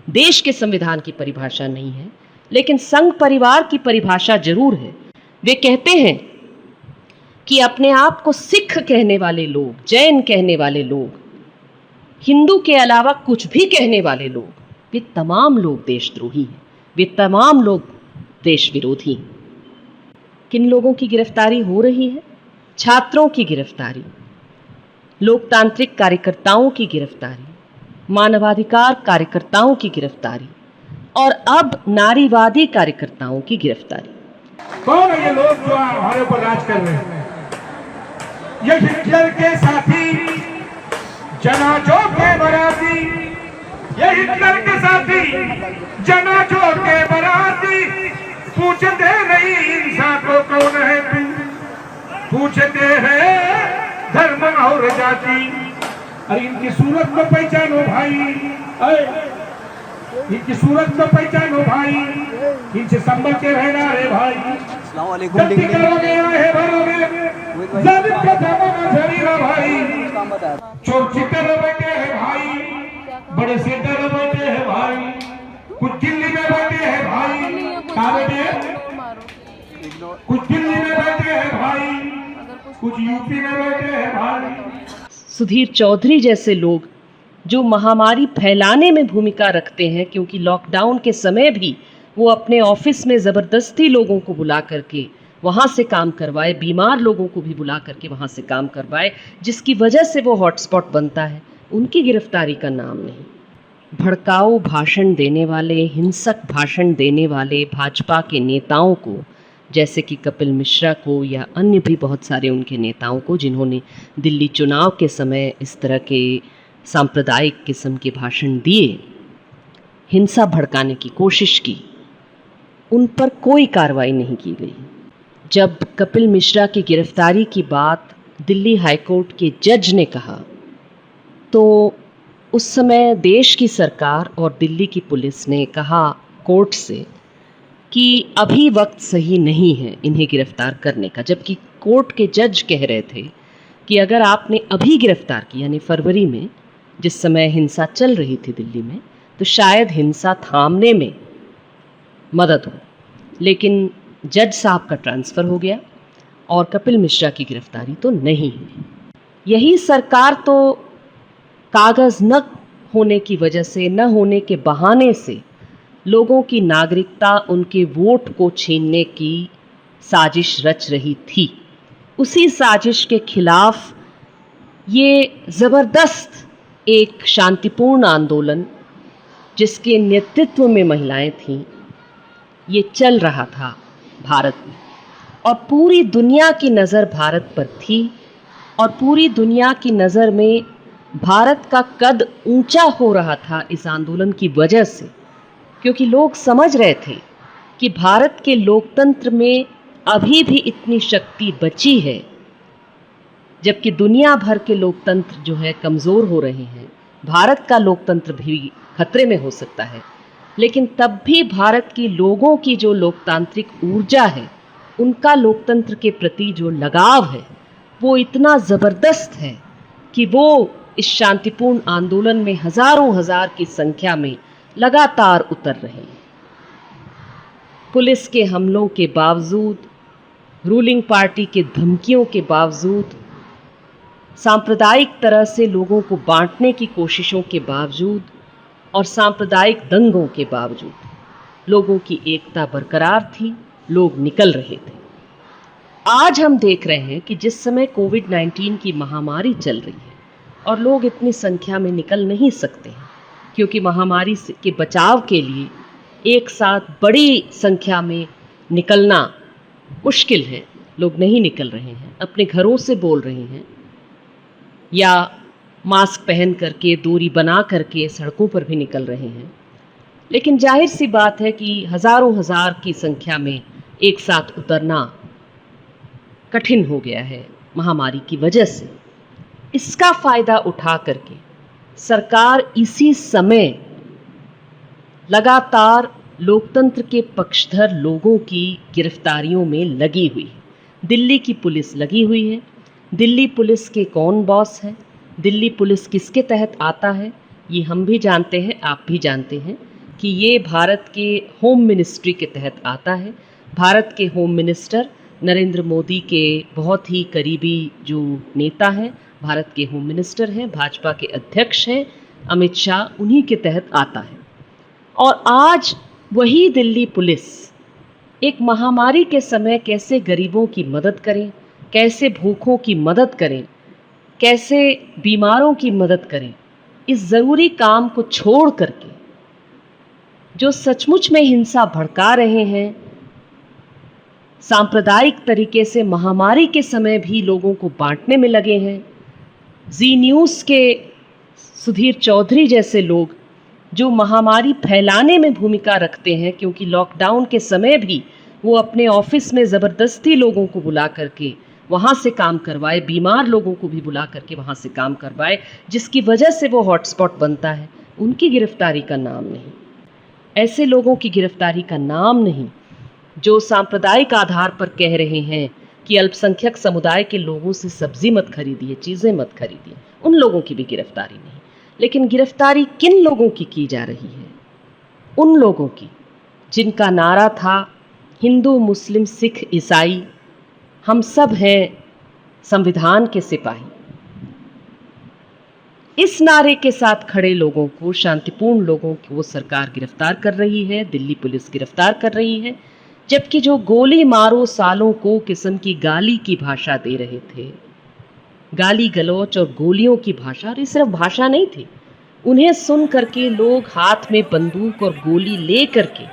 देश के संविधान की परिभाषा नहीं है, लेकिन संघ परिवार की परिभाषा जरूर है। वे कहते हैं कि अपने आप को सिख कहने वाले लोग, जैन कहने वाले लोग, हिंदू के अलावा कुछ भी कहने वाले लोग, वे तमाम लोग देशद्रोही हैं, वे तमाम लोग देश विरोधी हैं। किन लोगों की गिरफ्तारी हो रही है? छात्रों की गिरफ्तारी, लोकतांत्रिक कार्यकर्ताओं की गिरफ्तारी, मानवाधिकार कार्यकर्ताओं की गिरफ्तारी और अब नारीवादी कार्यकर्ताओं की गिरफ्तारी। कौन है ये लोग जो हमारे ऊपर राज कर रहे हैं? ये हिटलर के साथी, जनाजों के बराती, ये हिटलर के साथी, जनाजों के बराती। पूछते नहीं इंसान को कौन है तू, पूछते हैं धर्म और जाति। अरे इनकी सूरत को पहचानो भाई, इनकी सूरत को पहचानो भाई, इनसे संभल के रहना रे भाई। गलती करोगे है भरोगे, जालिम का दामन झड़ेगा भाई। चोर चिट्टे बैठे हैं भाई, बड़े सेंटर बैठे हैं भाई, कुछ दिल्ली में बैठे हैं भाई, कुछ दिल्ली में बैठे हैं भाई, कुछ यूपी में बैठे हैं भाई। सुधीर चौधरी जैसे लोग जो महामारी फैलाने में भूमिका रखते हैं, क्योंकि लॉकडाउन के समय भी वो अपने ऑफिस में ज़बरदस्ती लोगों को बुला करके वहाँ से काम करवाए, बीमार लोगों को भी बुला करके वहाँ से काम करवाए, जिसकी वजह से वो हॉटस्पॉट बनता है, उनकी गिरफ्तारी का नाम नहीं। भड़काऊ भाषण देने वाले, हिंसक भाषण देने वाले भाजपा के नेताओं को, जैसे कि कपिल मिश्रा को या अन्य भी बहुत सारे उनके नेताओं को, जिन्होंने दिल्ली चुनाव के समय इस तरह के सांप्रदायिक किस्म के भाषण दिए, हिंसा भड़काने की कोशिश की, उन पर कोई कार्रवाई नहीं की गई। जब कपिल मिश्रा की गिरफ्तारी की बात दिल्ली हाईकोर्ट के जज ने कहा, तो उस समय देश की सरकार और दिल्ली की पुलिस ने कहा कोर्ट से कि अभी वक्त सही नहीं है इन्हें गिरफ्तार करने का, जबकि कोर्ट के जज कह रहे थे कि अगर आपने अभी गिरफ्तार किया, यानी फरवरी में जिस समय हिंसा चल रही थी दिल्ली में, तो शायद हिंसा थामने में मदद हो। लेकिन जज साहब का ट्रांसफ़र हो गया और कपिल मिश्रा की गिरफ्तारी तो नहीं हुई। यही सरकार तो कागज़ न होने की वजह से, न होने के बहाने से लोगों की नागरिकता, उनके वोट को छीनने की साजिश रच रही थी। उसी साजिश के खिलाफ ये ज़बरदस्त एक शांतिपूर्ण आंदोलन, जिसके नेतृत्व में महिलाएं थीं, ये चल रहा था भारत में, और पूरी दुनिया की नज़र भारत पर थी, और पूरी दुनिया की नज़र में भारत का कद ऊंचा हो रहा था इस आंदोलन की वजह से, क्योंकि लोग समझ रहे थे कि भारत के लोकतंत्र में अभी भी इतनी शक्ति बची है, जबकि दुनिया भर के लोकतंत्र जो है कमज़ोर हो रहे हैं। भारत का लोकतंत्र भी खतरे में हो सकता है, लेकिन तब भी भारत के लोगों की जो लोकतांत्रिक ऊर्जा है, उनका लोकतंत्र के प्रति जो लगाव है, वो इतना ज़बरदस्त है कि वो इस शांतिपूर्ण आंदोलन में हज़ारों हज़ार की संख्या में लगातार उतर रहे हैं। पुलिस के हमलों के बावजूद, रूलिंग पार्टी के धमकियों के बावजूद, सांप्रदायिक तरह से लोगों को बांटने की कोशिशों के बावजूद और सांप्रदायिक दंगों के बावजूद लोगों की एकता बरकरार थी, लोग निकल रहे थे। आज हम देख रहे हैं कि जिस समय कोविड-19 की महामारी चल रही है और लोग इतनी संख्या में निकल नहीं सकते हैं, क्योंकि महामारी के बचाव के लिए एक साथ बड़ी संख्या में निकलना मुश्किल है, लोग नहीं निकल रहे हैं, अपने घरों से बोल रहे हैं या मास्क पहन करके, दूरी बना करके सड़कों पर भी निकल रहे हैं। लेकिन जाहिर सी बात है कि हज़ारों हज़ार की संख्या में एक साथ उतरना कठिन हो गया है महामारी की वजह से। इसका फ़ायदा उठा करके सरकार इसी समय लगातार लोकतंत्र के पक्षधर लोगों की गिरफ्तारियों में लगी हुई है। दिल्ली की पुलिस लगी हुई है। दिल्ली पुलिस के कौन बॉस है, दिल्ली पुलिस किसके तहत आता है, ये हम भी जानते हैं, आप भी जानते हैं। कि ये भारत के होम मिनिस्ट्री के तहत आता है। भारत के होम मिनिस्टर नरेंद्र मोदी के बहुत ही करीबी जो नेता हैं, भारत के होम मिनिस्टर हैं, भाजपा के अध्यक्ष हैं अमित शाह, उन्हीं के तहत आता है। और आज वही दिल्ली पुलिस एक महामारी के समय कैसे गरीबों की मदद करें, कैसे भूखों की मदद करें, कैसे बीमारों की मदद करें, इस ज़रूरी काम को छोड़ करके जो सचमुच में हिंसा भड़का रहे हैं, सांप्रदायिक तरीके से महामारी के समय भी लोगों को बांटने में लगे हैं। जी न्यूज़ के सुधीर चौधरी जैसे लोग जो महामारी फैलाने में भूमिका रखते हैं, क्योंकि लॉकडाउन के समय भी वो अपने ऑफिस में ज़बरदस्ती लोगों को बुला करके वहाँ से काम करवाए, बीमार लोगों को भी बुला करके वहाँ से काम करवाए, जिसकी वजह से वो हॉटस्पॉट बनता है, उनकी गिरफ्तारी का नाम नहीं। ऐसे लोगों की गिरफ्तारी का नाम नहीं जो सांप्रदायिक आधार पर कह रहे हैं कि अल्पसंख्यक समुदाय के लोगों से सब्जी मत खरीदिए, चीज़ें मत खरीदिए, उन लोगों की भी गिरफ्तारी नहीं। लेकिन गिरफ्तारी किन लोगों की जा रही है? उन लोगों की जिनका नारा था हिंदू मुस्लिम सिख ईसाई हम सब हैं संविधान के सिपाही। इस नारे के साथ खड़े लोगों को, शांतिपूर्ण लोगों को सरकार गिरफ्तार कर रही है, दिल्ली पुलिस गिरफ्तार कर रही है। जबकि जो गोली मारो सालों को किस्म की गाली की भाषा दे रहे थे, गाली गलौच और गोलियों की भाषा, और ये सिर्फ भाषा नहीं थी, उन्हें सुन करके लोग हाथ में बंदूक और गोली ले करके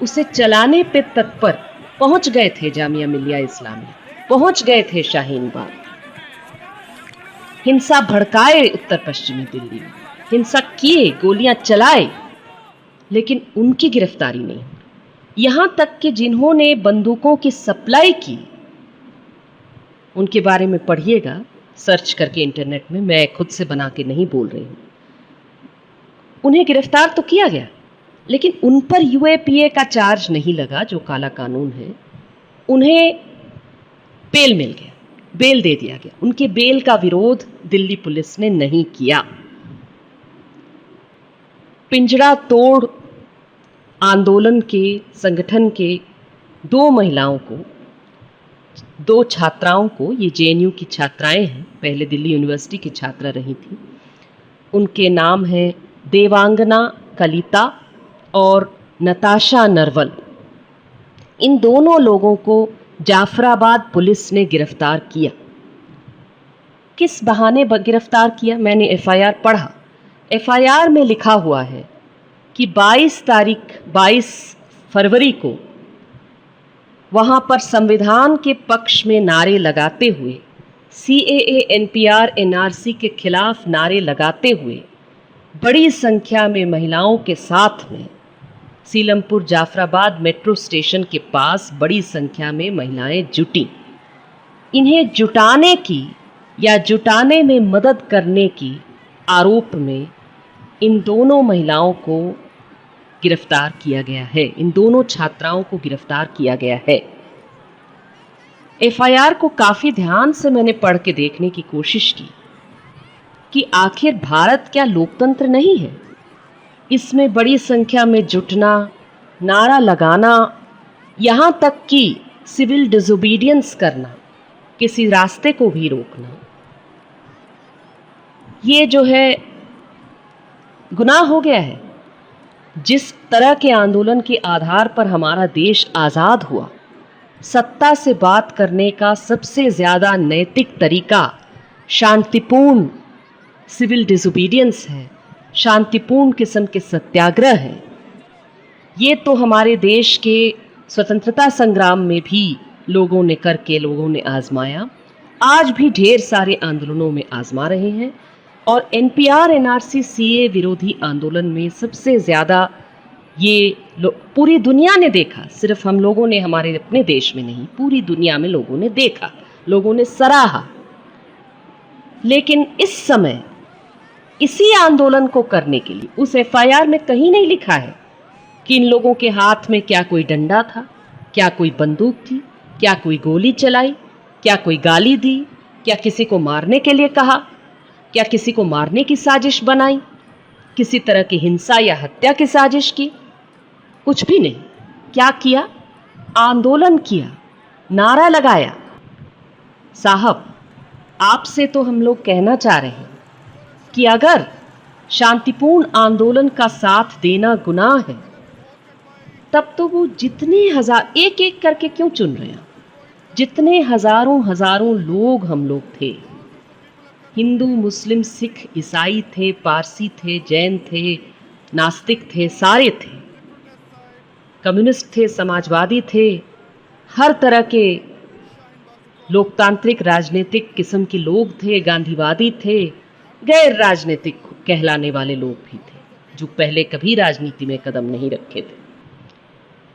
उसे चलाने पे तत्पर पहुंच गए थे। जामिया मिलिया इस्लामिया पहुंच गए थे, शाहीन बाग हिंसा भड़काए, उत्तर पश्चिमी दिल्ली में हिंसा किए, गोलियां चलाए, लेकिन उनकी गिरफ्तारी नहीं। यहां तक कि जिन्होंने बंदूकों की सप्लाई की, उनके बारे में पढ़िएगा सर्च करके इंटरनेट में, मैं खुद से बना के नहीं बोल रही हूं। उन्हें गिरफ्तार तो किया गया, लेकिन उन पर यूएपीए का चार्ज नहीं लगा, जो काला कानून है। उन्हें बेल मिल गया, बेल दे दिया गया। उनके बेल का विरोध दिल्ली पुलिस ने नहीं किया। पिंजरा तोड़ आंदोलन के संगठन के दो महिलाओं को, दो छात्राओं को, ये जेएनयू की छात्राएं हैं, पहले दिल्ली यूनिवर्सिटी की छात्रा रही थी, उनके नाम हैं देवांगना कलिता और नताशा नरवल। इन दोनों लोगों को जाफराबाद पुलिस ने गिरफ्तार किया। किस बहाने गिरफ्तार किया? मैंने एफआईआर पढ़ा। एफआईआर में लिखा हुआ है कि 22 फरवरी को वहाँ पर संविधान के पक्ष में नारे लगाते हुए, सीएए एनपीआर एनआरसी के खिलाफ नारे लगाते हुए बड़ी संख्या में महिलाओं के साथ में सीलमपुर जाफराबाद मेट्रो स्टेशन के पास बड़ी संख्या में महिलाएं जुटी। इन्हें जुटाने की या जुटाने में मदद करने की आरोप में इन दोनों महिलाओं को गिरफ्तार किया गया है, इन दोनों छात्राओं को गिरफ्तार किया गया है। एफआईआर को काफ़ी ध्यान से मैंने पढ़ के देखने की कोशिश की कि आखिर भारत क्या लोकतंत्र नहीं है? इसमें बड़ी संख्या में जुटना, नारा लगाना, यहाँ तक कि सिविल डिसोबीडियंस करना, किसी रास्ते को भी रोकना, ये जो है गुनाह हो गया है। जिस तरह के आंदोलन के आधार पर हमारा देश आज़ाद हुआ, सत्ता से बात करने का सबसे ज़्यादा नैतिक तरीका शांतिपूर्ण सिविल डिसोबीडियंस है, शांतिपूर्ण किस्म के सत्याग्रह है। ये तो हमारे देश के स्वतंत्रता संग्राम में भी लोगों ने करके लोगों ने आजमाया, आज भी ढेर सारे आंदोलनों में आजमा रहे हैं। और एनपीआर एनआरसी सीए विरोधी आंदोलन में सबसे ज़्यादा ये पूरी दुनिया ने देखा, सिर्फ हम लोगों ने, हमारे अपने देश में नहीं, पूरी दुनिया में लोगों ने देखा, लोगों ने सराहा। लेकिन इस समय इसी आंदोलन को करने के लिए उस एफआईआर में कहीं नहीं लिखा है कि इन लोगों के हाथ में क्या कोई डंडा था, क्या कोई बंदूक थी, क्या कोई गोली चलाई, क्या कोई गाली दी, क्या किसी को मारने के लिए कहा, क्या किसी को मारने की साजिश बनाई, किसी तरह की हिंसा या हत्या की साजिश की। कुछ भी नहीं। क्या किया? आंदोलन किया, नारा लगाया। साहब, आपसे तो हम लोग कहना चाह रहे हैं कि अगर शांतिपूर्ण आंदोलन का साथ देना गुनाह है, तब तो वो जितने हजार एक एक करके क्यों चुन रहे हैं? जितने हजारों हजारों लोग हम लोग थे, हिंदू, मुस्लिम, सिख, ईसाई थे, पारसी थे, जैन थे, नास्तिक थे, सारे थे, कम्युनिस्ट थे, समाजवादी थे, हर तरह के लोकतांत्रिक राजनीतिक किस्म के लोग थे, गांधीवादी थे, गैर राजनीतिक कहलाने वाले लोग भी थे, जो पहले कभी राजनीति में कदम नहीं रखे थे,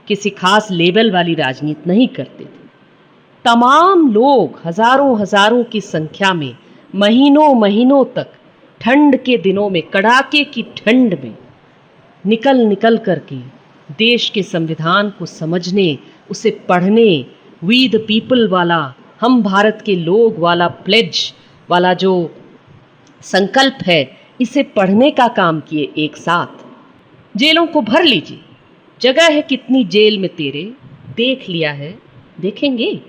किसी खास लेवल वाली राजनीति नहीं करते थे। तमाम लोग हजारों हजारों की संख्या में महीनों महीनों तक ठंड के दिनों में, कड़ाके की ठंड में निकल निकल करके देश के संविधान को समझने, उसे पढ़ने, वी द पीपल वाला, हम भारत के लोग वाला प्लेज वाला जो संकल्प है, इसे पढ़ने का काम किए एक साथ। जेलों को भर लीजिए, जगह है कितनी जेल में तेरे, देख लिया है, देखेंगे,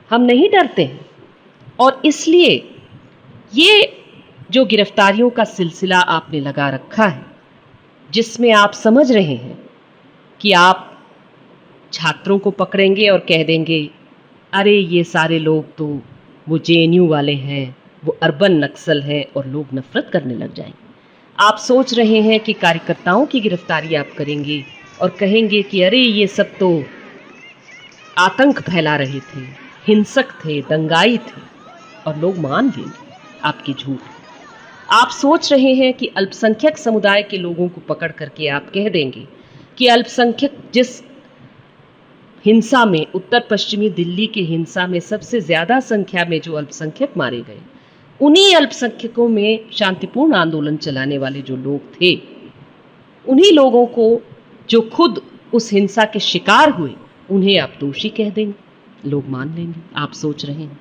हम नहीं डरते हैं। और इसलिए ये जो गिरफ्तारियों का सिलसिला आपने लगा रखा है, जिसमें आप समझ रहे हैं कि आप छात्रों को पकड़ेंगे और कह देंगे, अरे ये सारे लोग तो वो जेएनयू वाले हैं, वो अर्बन नक्सल हैं, और लोग नफरत करने लग जाएंगे। आप सोच रहे हैं कि कार्यकर्ताओं की गिरफ्तारी आप करेंगे और कहेंगे कि अरे ये सब तो आतंक फैला रहे थे, हिंसक थे, दंगाई थे, और लोग मान लेंगे आपकी झूठ। आप सोच रहे हैं कि अल्पसंख्यक समुदाय के लोगों को पकड़ करके आप कह देंगे कि अल्पसंख्यक, जिस हिंसा में, उत्तर पश्चिमी दिल्ली के हिंसा में सबसे ज़्यादा संख्या में जो अल्पसंख्यक मारे गए, उन्हीं अल्पसंख्यकों में शांतिपूर्ण आंदोलन चलाने वाले जो लोग थे, उन्हीं लोगों को जो खुद उस हिंसा के शिकार हुए, उन्हें आप दोषी कह देंगे, लोग मान लेंगे। आप सोच रहे हैं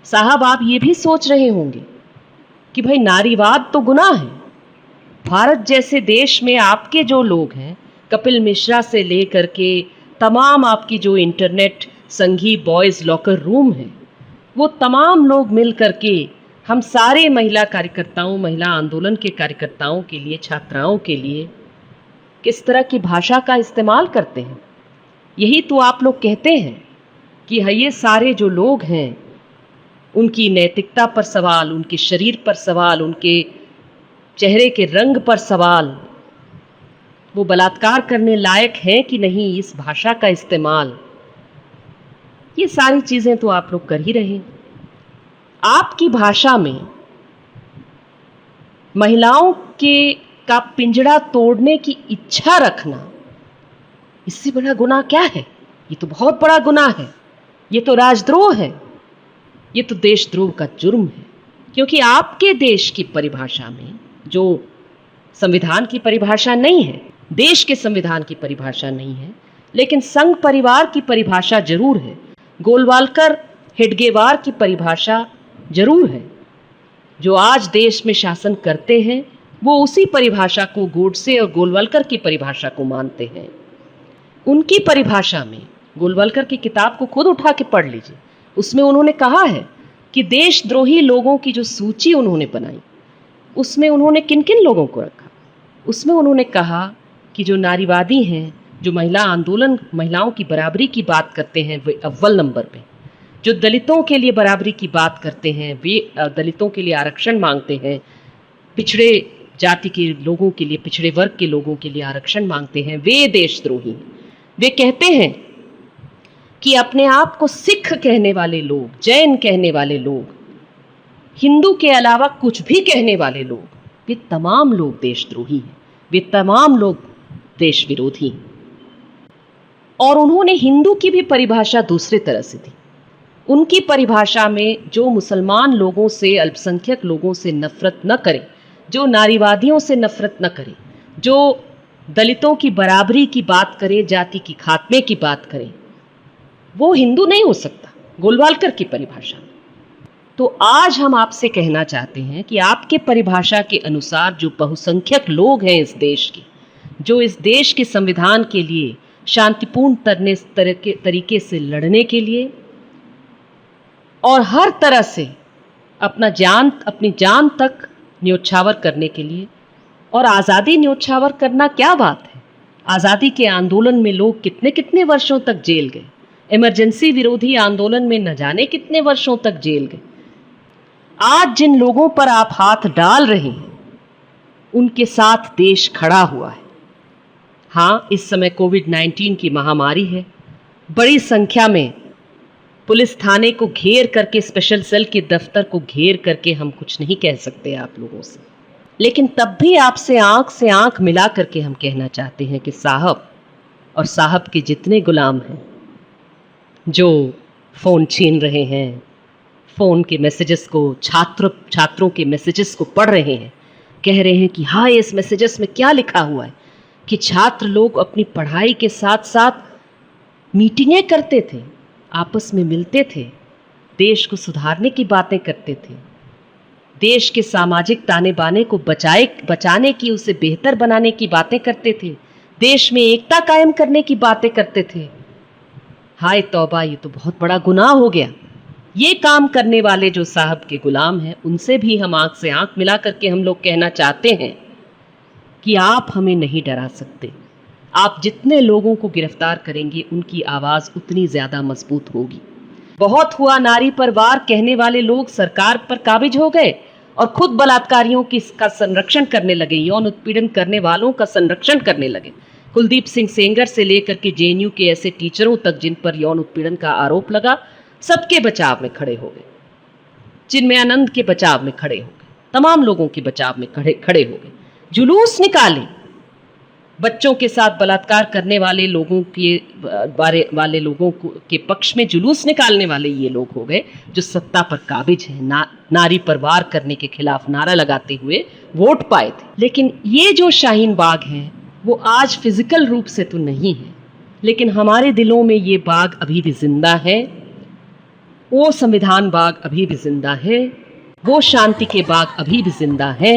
साहब, आप ये भी सोच रहे होंगे कि भाई नारीवाद तो गुनाह है। भारत जैसे देश में आपके जो लोग हैं, कपिल मिश्रा से लेकर के तमाम आपकी जो इंटरनेट संघी बॉयज़ लॉकर रूम है, वो तमाम लोग मिल करके हम सारे महिला कार्यकर्ताओं, महिला आंदोलन के कार्यकर्ताओं के लिए, छात्राओं के लिए किस तरह की भाषा का इस्तेमाल करते हैं। यही तो आप लोग कहते हैं कि ये सारे जो लोग हैं, उनकी नैतिकता पर सवाल, उनके शरीर पर सवाल, उनके चेहरे के रंग पर सवाल, वो बलात्कार करने लायक हैं कि नहीं, इस भाषा का इस्तेमाल, ये सारी चीज़ें तो आप लोग कर ही रहे हैं। आपकी भाषा में महिलाओं का पिंजड़ा तोड़ने की इच्छा रखना, इससे बड़ा गुनाह क्या है? ये तो बहुत बड़ा गुनाह है, ये तो राजद्रोह है, ये तो देशद्रोह का जुर्म है। क्योंकि आपके देश की परिभाषा में, जो संविधान की परिभाषा नहीं है, देश के संविधान की परिभाषा नहीं है, लेकिन संघ परिवार की परिभाषा जरूर है, गोलवालकर हेडगेवार की परिभाषा जरूर है। जो आज देश में शासन करते हैं, वो उसी परिभाषा को, गोडसे और गोलवालकर की परिभाषा को मानते हैं। उनकी परिभाषा में, गोलवालकर की किताब को खुद उठा के पढ़ लीजिए, उसमें उन्होंने कहा है कि देशद्रोही लोगों की जो सूची उन्होंने बनाई, उसमें उन्होंने किन किन लोगों को रखा। उसमें उन्होंने कहा कि जो नारीवादी हैं, जो महिला आंदोलन, महिलाओं की बराबरी की बात करते हैं, वे अव्वल नंबर पे। जो दलितों के लिए बराबरी की बात करते हैं, वे दलितों के लिए आरक्षण मांगते हैं, पिछड़े जाति के लोगों के लिए, पिछड़े वर्ग के लोगों के लिए आरक्षण मांगते हैं, वे देशद्रोही। वे कहते हैं कि अपने आप को सिख कहने वाले लोग, जैन कहने वाले लोग, हिंदू के अलावा कुछ भी कहने वाले लोग, वे तमाम लोग देशद्रोही हैं, वे तमाम लोग देश विरोधी हैं। और उन्होंने हिंदू की भी परिभाषा दूसरे तरह से दी। उनकी परिभाषा में जो मुसलमान लोगों से, अल्पसंख्यक लोगों से नफरत न करे, जो नारीवादियों से नफरत न करे, जो दलितों की बराबरी की बात करे, जाति की खात्मे की बात करे, वो हिंदू नहीं हो सकता गोलवालकर की परिभाषा में। तो आज हम आपसे कहना चाहते हैं कि आपके परिभाषा के अनुसार जो बहुसंख्यक लोग हैं इस देश के, जो इस देश के संविधान के लिए शांतिपूर्ण तरीके से लड़ने के लिए और हर तरह से अपनी जान तक न्योछावर करने के लिए। और आज़ादी न्योछावर करना क्या बात है, आज़ादी के आंदोलन में लोग कितने कितने वर्षों तक जेल गए, इमरजेंसी विरोधी आंदोलन में न जाने कितने वर्षों तक जेल गए। आज जिन लोगों पर आप हाथ डाल रहे हैं उनके साथ देश खड़ा हुआ है। हाँ, इस समय कोविड-19 की महामारी है, बड़ी संख्या में पुलिस थाने को घेर करके, स्पेशल सेल के दफ्तर को घेर करके हम कुछ नहीं कह सकते आप लोगों से, लेकिन तब भी आपसे आंख से आंख मिला करके हम कहना चाहते हैं कि साहब और साहब के जितने गुलाम हैं जो फ़ोन छीन रहे हैं, फ़ोन के मैसेजेस को छात्रों के मैसेजेस को पढ़ रहे हैं, कह रहे हैं कि हाँ, इस मैसेजेस में क्या लिखा हुआ है कि छात्र लोग अपनी पढ़ाई के साथ साथ मीटिंगें करते थे, आपस में मिलते थे, देश को सुधारने की बातें करते थे, देश के सामाजिक ताने बाने को बचाने की, उसे बेहतर बनाने की बातें करते थे, देश में एकता कायम करने की बातें करते थे। हाय तौबा, ये तो बहुत बड़ा गुनाह हो गया। ये काम करने वाले जो साहब के गुलाम हैं, उनसे भी हम आंख से आंख मिला करके हम लोग कहना चाहते हैं कि आप हमें नहीं डरा सकते। आप जितने लोगों को गिरफ्तार करेंगे उनकी आवाज़ उतनी ज़्यादा मजबूत होगी। बहुत हुआ नारी पर वार कहने वाले लोग सरकार पर काबिज हो गए और खुद बलात्कारियों का संरक्षण करने लगे, यौन उत्पीड़न करने वालों का संरक्षण करने लगे। कुलदीप सिंह सेंगर से लेकर के जेएनयू के ऐसे टीचरों तक जिन पर यौन उत्पीड़न का आरोप लगा, सबके बचाव में खड़े हो गए। चिन्मयानंद के बचाव में खड़े हो गए, तमाम लोगों के बचाव में खड़े हो गए। जुलूस निकाले, बच्चों के साथ बलात्कार करने वाले लोगों के पक्ष में जुलूस निकालने वाले ये लोग हो गए जो सत्ता पर काबिज हैं, नारी पर वार करने के खिलाफ नारा लगाते हुए वोट पाए थे। लेकिन ये जो शाहीन बाग हैं वो आज फिजिकल रूप से तो नहीं है, लेकिन हमारे दिलों में ये बाग अभी भी जिंदा है, वो संविधान बाग अभी भी जिंदा है, वो शांति के बाग अभी भी जिंदा है।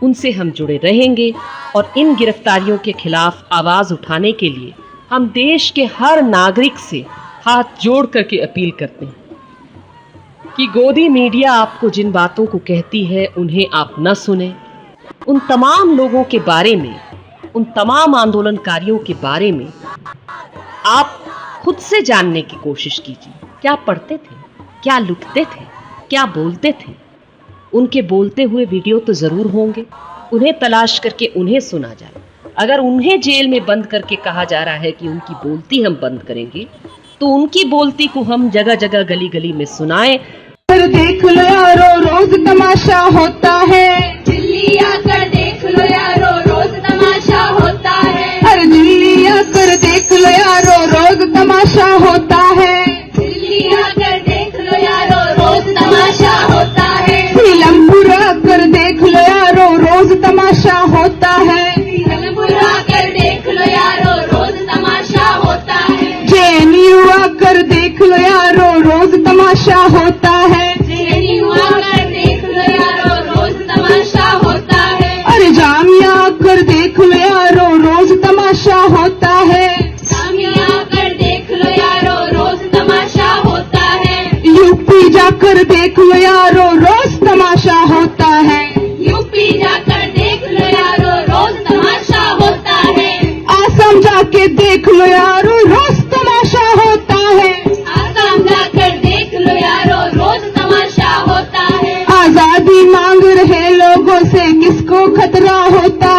उनसे हम जुड़े रहेंगे और इन गिरफ्तारियों के खिलाफ आवाज़ उठाने के लिए हम देश के हर नागरिक से हाथ जोड़ करके अपील करते हैं कि गोदी मीडिया आपको जिन बातों को कहती है उन्हें आप न सुने। उन तमाम लोगों के बारे में, उन तमाम आंदोलनकारियों के बारे में आप खुद से जानने की कोशिश कीजिए। क्या पढ़ते थे, क्या लिखते थे, क्या बोलते थे? उनके बोलते हुए वीडियो तो ज़रूर होंगे, उन्हें तलाश करके उन्हें सुना जाए। अगर उन्हें जेल में बंद करके कहा जा रहा है कि उनकी बोलती हम बंद करेंगे, तो उनकी बोलती को हम जगह जगह गली गली में सुनाएं। देख लो यारो, रोज तमाशा होता है, दिल्ली आकर देख लो यारो, रोज तमाशा होता है। अरे दिल्ली आकर देख लो यारो, रोज तमाशा होता है, दिल्ली आकर देख लो यारो, रोज तमाशा होता है। नीलमपुर आकर देख लो यारो, रोज तमाशा होता है, नीलमपुर आकर देख लो यारो, रोज तमाशा होता है। जेएनयू आकर देख लो यारो, रोज तमाशा होता है, जेएनयू आकर देख लो यारो, रोज तमाशा होता है। अरे जामिया आकर देख लो यारो, रोज तमाशा होता है, जामिया आकर देख लो यारो, रोज तमाशा होता है। यूपी जाकर देख लो यारो, रोज तमाशा होता है, यूपी जाकर देख लो यारो, रोज तमाशा होता है। आसाम जाके देख लो यारो, रोज तमाशा होता है, आसाम जाकर देख लो यारो, रोज तमाशा होता है। आजादी मांग रहे लोगों से किसको खतरा होता